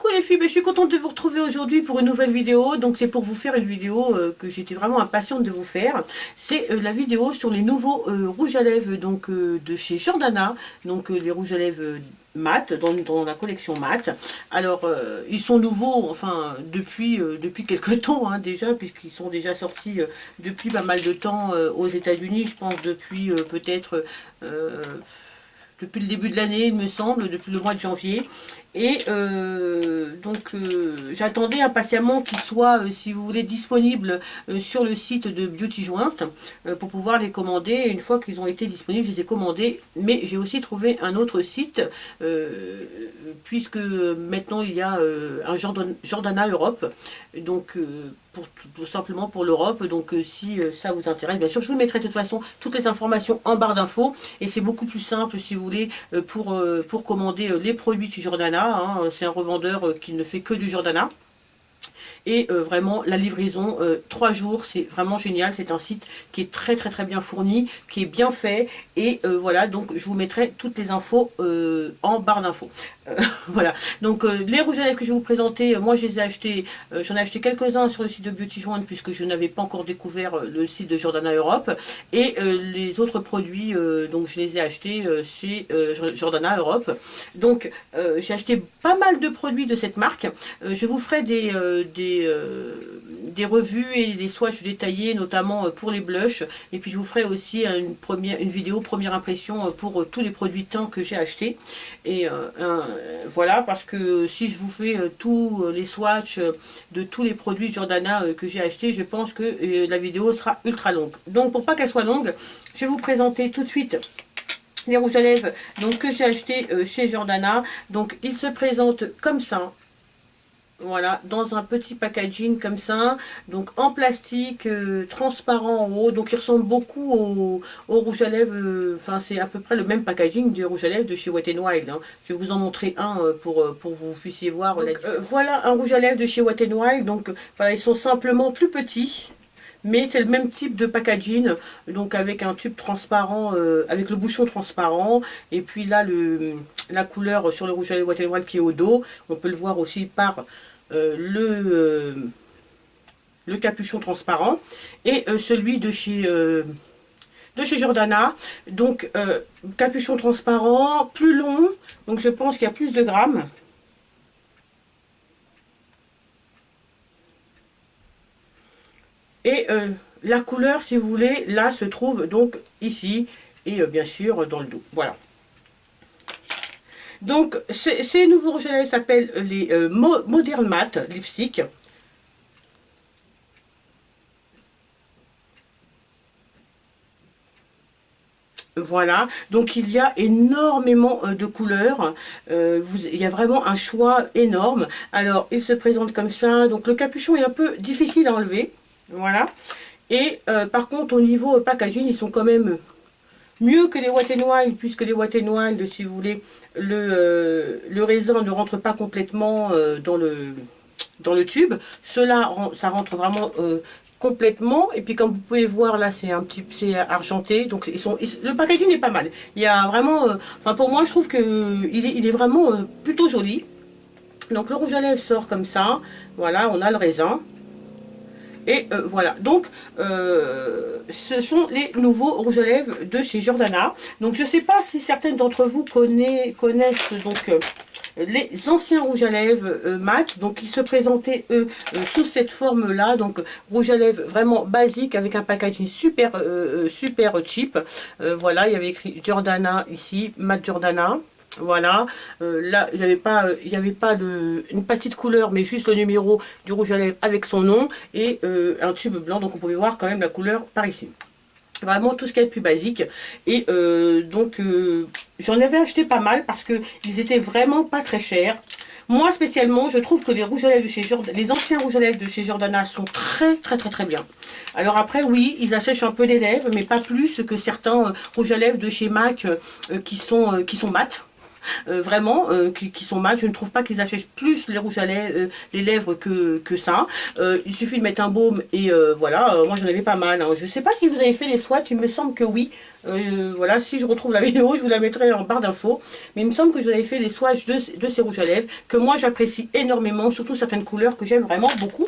Coucou les filles, je suis contente de vous retrouver aujourd'hui pour une nouvelle vidéo. Donc c'est pour vous faire une vidéo que j'étais vraiment impatiente de vous faire. C'est la vidéo sur les nouveaux rouges à lèvres donc, de chez Jordana. Donc les rouges à lèvres mat, dans la collection mat. Alors ils sont nouveaux, enfin depuis quelques temps hein, déjà, puisqu'ils sont déjà sortis depuis pas mal de temps aux États-Unis. Je pense depuis peut-être... depuis le début de l'année, il me semble, depuis le mois de janvier. Et j'attendais impatiemment qu'ils soient, si vous voulez, disponibles sur le site de Beauty Joint pour pouvoir les commander. Et une fois qu'ils ont été disponibles, je les ai commandés. Mais j'ai aussi trouvé un autre site, puisque maintenant il y a un Jordana Europe. Donc, tout simplement pour l'Europe. Donc si ça vous intéresse, bien sûr je vous mettrai de toute façon toutes les informations en barre d'infos, et c'est beaucoup plus simple si vous voulez pour commander les produits de Jordana hein. C'est un revendeur qui ne fait que du Jordana. Et vraiment la livraison 3 jours, c'est vraiment génial. C'est un site qui est très bien fourni, qui est bien fait. Et voilà, donc je vous mettrai toutes les infos en barre d'infos. Voilà, donc les rouges à lèvres que je vais vous présenter, moi je les ai achetés, j'en ai acheté quelques-uns sur le site de Beauty Joint puisque je n'avais pas encore découvert le site de Jordana Europe. Et les autres produits, donc je les ai achetés chez Jordana Europe. Donc j'ai acheté pas mal de produits de cette marque. Je vous ferai des revues et des swatchs détaillés, notamment pour les blushs. Et puis je vous ferai aussi une vidéo première impression pour tous les produits teints que j'ai achetés. Et voilà, parce que si je vous fais tous les swatchs de tous les produits Jordana que j'ai achetés, je pense que la vidéo sera ultra longue. Donc pour pas qu'elle soit longue, je vais vous présenter tout de suite les rouges à lèvres donc, que j'ai achetés chez Jordana. Donc ils se présentent comme ça. Voilà, dans un petit packaging comme ça, donc en plastique transparent en haut, donc il ressemble beaucoup au rouge à lèvres, enfin c'est à peu près le même packaging du rouge à lèvres de chez Wet n Wild, hein. Je vais vous en montrer un pour que vous puissiez voir donc, la différence. Voilà un rouge à lèvres de chez Wet n Wild, donc voilà, ils sont simplement plus petits. Mais c'est le même type de packaging, donc avec un tube transparent, avec le bouchon transparent. Et puis là, la couleur sur le rouge à lèvres Wet n Wild qui est au dos. On peut le voir aussi par le capuchon transparent. Et celui de chez Jordana. Donc, capuchon transparent, plus long. Donc je pense qu'il y a plus de grammes. Et la couleur, si vous voulez, là se trouve donc ici et bien sûr dans le dos. Voilà. Donc ces nouveaux rouges à lèvres s'appellent les Modern Matte Lipstick. Voilà, donc il y a énormément de couleurs, il y a vraiment un choix énorme. Alors il se présente comme ça, donc le capuchon est un peu difficile à enlever. Voilà. Et par contre, au niveau packaging, ils sont quand même mieux que les Wet n Wild, puisque les Wet n Wild, si vous voulez, le raisin ne rentre pas complètement dans le tube. Cela, ça rentre vraiment complètement. Et puis, comme vous pouvez voir, là, c'est argenté. Donc, le packaging est pas mal. Il y a vraiment... enfin, pour moi, je trouve qu'il est vraiment plutôt joli. Donc, le rouge à lèvres sort comme ça. Voilà, on a le raisin. Et voilà, donc ce sont les nouveaux rouges à lèvres de chez Jordana. Donc je ne sais pas si certaines d'entre vous connaissent donc les anciens rouges à lèvres mat. Donc ils se présentaient eux sous cette forme là. Donc rouge à lèvres vraiment basique avec un packaging super cheap. Voilà, il y avait écrit Jordana ici, mat Jordana. Voilà, là il n'y avait pas, une pastille de couleur, mais juste le numéro du rouge à lèvres avec son nom et un tube blanc, donc on pouvait voir quand même la couleur par ici. Vraiment tout ce qui est le plus basique. Et j'en avais acheté pas mal parce que ils étaient vraiment pas très chers. Moi spécialement, je trouve que les rouges à lèvres de chez Jordana, les anciens rouges à lèvres de chez Jordana sont très bien. Alors après, oui, ils assèchent un peu les lèvres, mais pas plus que certains rouges à lèvres de chez MAC qui sont mat. vraiment, qui sont mat. Je ne trouve pas qu'ils achètent plus les rouges à lèvres, les lèvres que ça. Il suffit de mettre un baume et voilà, moi j'en avais pas mal. Hein. Je sais pas si vous avez fait les swatchs, il me semble que oui. Voilà, si je retrouve la vidéo, je vous la mettrai en barre d'infos. Mais il me semble que j'avais fait les swatchs de ces rouges à lèvres, que moi j'apprécie énormément, surtout certaines couleurs que j'aime vraiment beaucoup.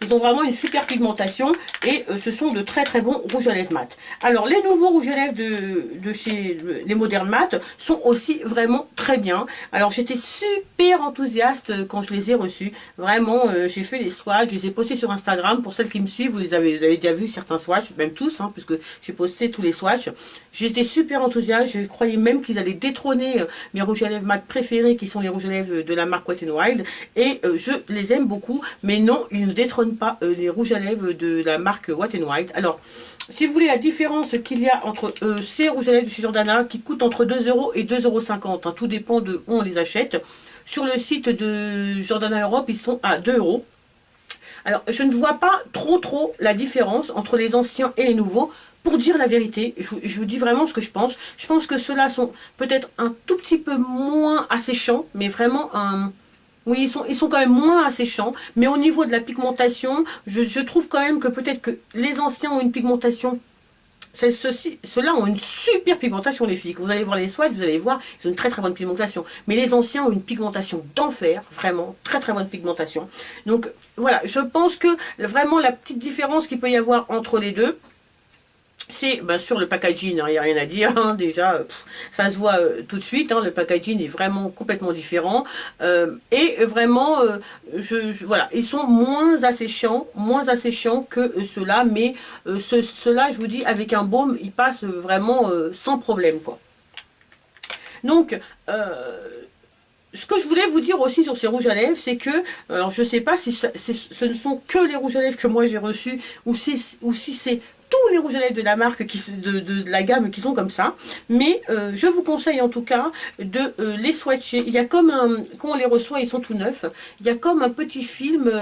Ils ont vraiment une super pigmentation et ce sont de très très bons rouges à lèvres mat. Alors les nouveaux rouges à lèvres de chez les Modern Mat sont aussi vraiment très bien. Alors j'étais super enthousiaste quand je les ai reçus. Vraiment, j'ai fait les swatchs, je les ai postés sur Instagram. Pour celles qui me suivent, vous avez déjà vu certains swatchs, même tous, hein, puisque j'ai posté tous les swatchs. J'étais super enthousiaste, je croyais même qu'ils allaient détrôner mes rouges à lèvres mat préférés, qui sont les rouges à lèvres de la marque Wet n Wild. Et je les aime beaucoup, mais non, ils ne détrônent pas les rouges à lèvres de la marque Wet n Wild. Alors, si vous voulez la différence qu'il y a entre ces rouges à lèvres de chez Jordana, qui coûtent entre 2 € et 2,50 €, hein, tout dépend de où on les achète. Sur le site de Jordana Europe, ils sont à 2 €. Alors, je ne vois pas trop la différence entre les anciens et les nouveaux. Pour dire la vérité, je vous dis vraiment ce que je pense. Je pense que ceux-là sont peut-être un tout petit peu moins asséchants, mais vraiment un... Oui, ils sont quand même moins asséchants, mais au niveau de la pigmentation, je trouve quand même que peut-être que les anciens ont une pigmentation. Ceux-là ont une super pigmentation, les filles. Quand vous allez voir les swatchs, vous allez voir, ils ont une très très bonne pigmentation. Mais les anciens ont une pigmentation d'enfer, vraiment, très très bonne pigmentation. Donc voilà, je pense que vraiment la petite différence qu'il peut y avoir entre les deux, c'est bien sûr le packaging, il n'y a rien à dire, hein, déjà, ça se voit tout de suite, hein, le packaging est vraiment complètement différent, et vraiment, voilà, ils sont moins asséchants que ceux-là, mais ceux-là, je vous dis, avec un baume, ils passent vraiment sans problème, quoi. Donc, ce que je voulais vous dire aussi sur ces rouges à lèvres, c'est que, alors je sais pas si ce ne sont que les rouges à lèvres que moi j'ai reçus, ou si c'est tous les rouges à lèvres de la marque, de la gamme qui sont comme ça, mais je vous conseille en tout cas de les swatcher. Il y a comme quand on les reçoit, ils sont tout neufs, il y a comme un petit film...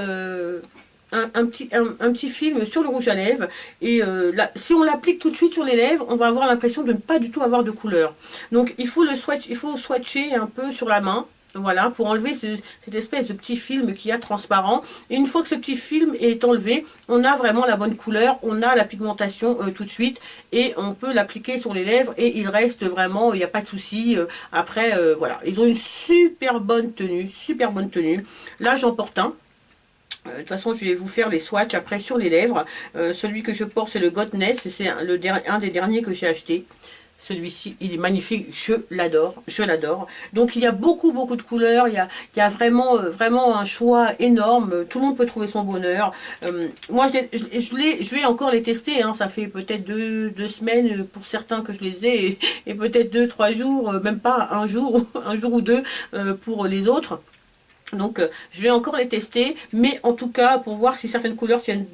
un petit film sur le rouge à lèvres et là, si on l'applique tout de suite sur les lèvres, on va avoir l'impression de ne pas du tout avoir de couleur. Donc il faut swatcher un peu sur la main. Voilà, pour enlever cette espèce de petit film qui a transparent. Et une fois que ce petit film est enlevé, on a vraiment la bonne couleur, on a la pigmentation tout de suite. Et on peut l'appliquer sur les lèvres et il reste vraiment, il n'y a pas de souci. Après, voilà, ils ont une super bonne tenue, super bonne tenue. Là, j'en porte un. De toute façon, je vais vous faire les swatchs après sur les lèvres. Celui que je porte, c'est le Godness. C'est un des derniers que j'ai acheté. Celui-ci, il est magnifique, je l'adore, je l'adore. Donc il y a beaucoup de couleurs, il y a vraiment, vraiment un choix énorme, tout le monde peut trouver son bonheur. Moi je vais encore les tester, hein. Ça fait peut-être deux semaines pour certains que je les ai, et peut-être 2-3 jours, même pas un jour ou deux pour les autres. Donc je vais encore les tester, mais en tout cas pour voir si certaines couleurs tiennent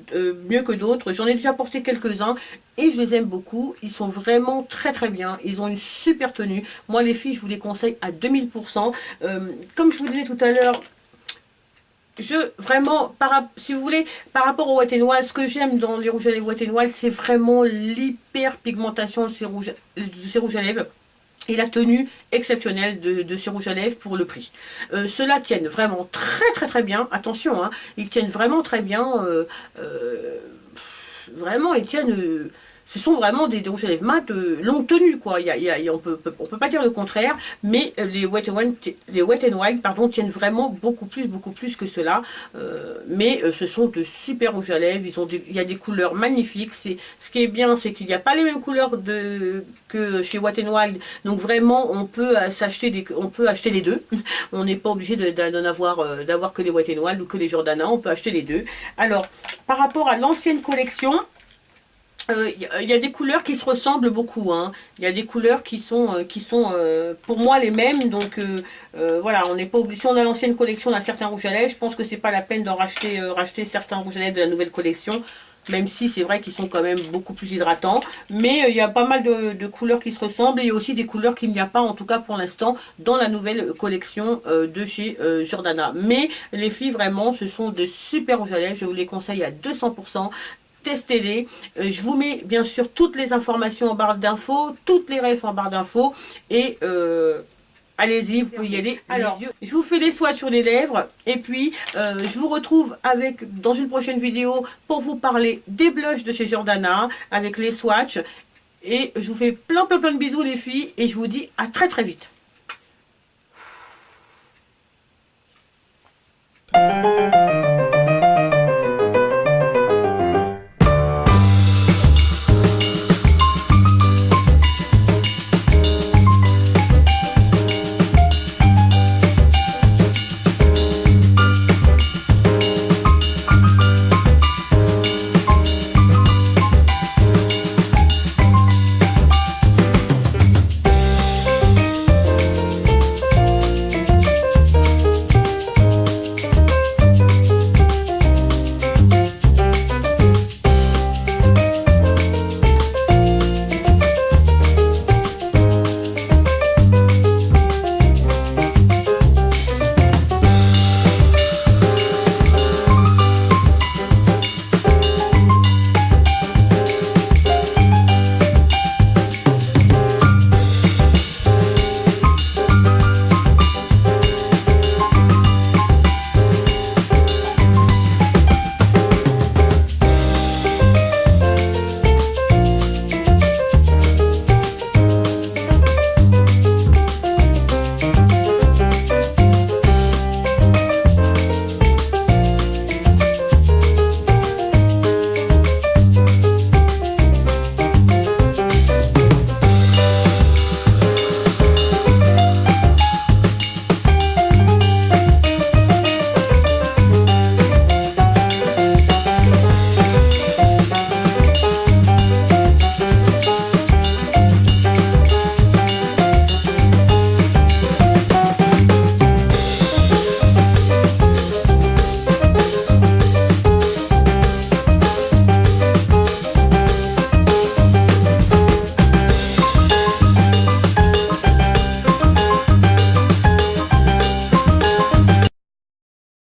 mieux que d'autres. J'en ai déjà porté quelques-uns et je les aime beaucoup. Ils sont vraiment très très bien, ils ont une super tenue. Moi les filles, je vous les conseille à 2000%. Comme je vous disais tout à l'heure, vraiment, si vous voulez, par rapport au Wet n Wild, ce que j'aime dans les rouges à lèvres Wet n Wild, c'est vraiment l'hyper pigmentation de ces rouges à lèvres. Et la tenue exceptionnelle de ces rouges à lèvres pour le prix. Ceux-là tiennent vraiment très bien. Attention, hein, ils tiennent vraiment très bien. Vraiment, ils tiennent... ce sont vraiment des rouges à lèvres mat longue tenue, quoi. On peut pas dire le contraire, mais les Wet n Wild, pardon, tiennent vraiment beaucoup plus que cela. Mais ce sont de super rouges à lèvres. Il y a des couleurs magnifiques. Ce qui est bien, c'est qu'il n'y a pas les mêmes couleurs que chez Wet n Wild. Donc vraiment, on peut acheter les deux. On n'est pas obligé d'avoir que les Wet n Wild ou que les Jordana. On peut acheter les deux. Alors, par rapport à l'ancienne collection, il y a des couleurs qui se ressemblent beaucoup, hein. Il y a des couleurs qui sont pour moi les mêmes, donc voilà, on n'est pas obligé. Si on a l'ancienne collection, on a certains rouges à lèvres, je pense que c'est pas la peine d'en racheter certains rouges à lèvres de la nouvelle collection, même si c'est vrai qu'ils sont quand même beaucoup plus hydratants, mais il y a pas mal de couleurs qui se ressemblent, et il y a aussi des couleurs qu'il n'y a pas, en tout cas pour l'instant, dans la nouvelle collection de chez Jordana. Mais les filles, vraiment, ce sont de super rouges à lèvres, je vous les conseille à 200%. Testez-les. Je vous mets bien sûr toutes les informations en barre d'infos, toutes les refs en barre d'infos, et allez-y, vous pouvez y aller. Alors, je vous fais les swatchs sur les lèvres. Et puis, je vous retrouve dans une prochaine vidéo pour vous parler des blushs de chez Jordana avec les swatchs. Et je vous fais plein de bisous les filles. Et je vous dis à très vite.